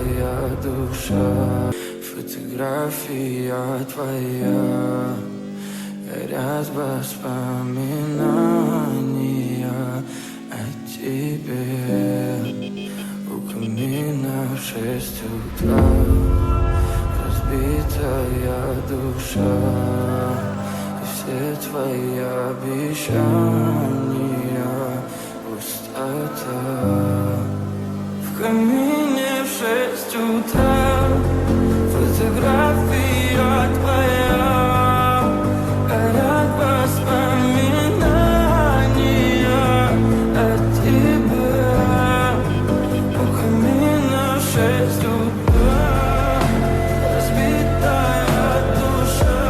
твоя душа, фотография твоя, горят воспоминания о тебе. У камина в 6 утра разбитая душа, и все твои обещания пустота. В камине в 6 утра фотография твоя, горят воспоминания о тебе. У камина в 6 утра разбитая душа,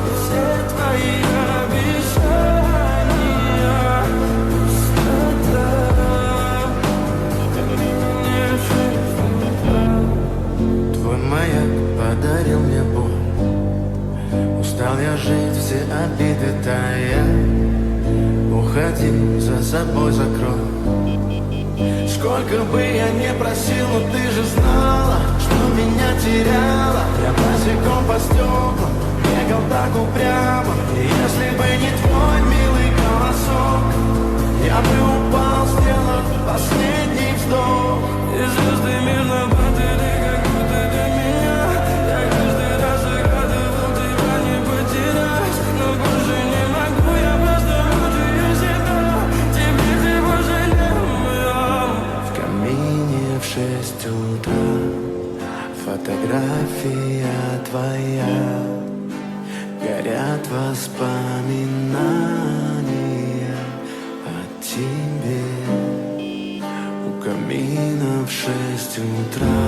и все твои обещания пустота. Твой маяк подарил мне боль, устал я жить, все обиды тая. Уходи, за собой закрой. Сколько бы я не просил, но ты же знала, что меня теряла. Я босиком по стеклам бегал так упрямо, и если бы не твой милый голосок, я бы упал, сделав последний вздох. И звезды мирно падали, как будто для меня. Я каждый раз загадывал тебя не потерять, но больше не могу, я просто мучаю себя. Теперь ты пожалел меня. В камине в 6 утра фотография твоя, горят воспоминания о тебе. У камина в 6 утра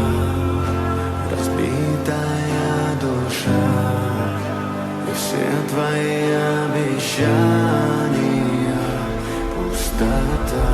разбитая душа, и все твои обещания пустота.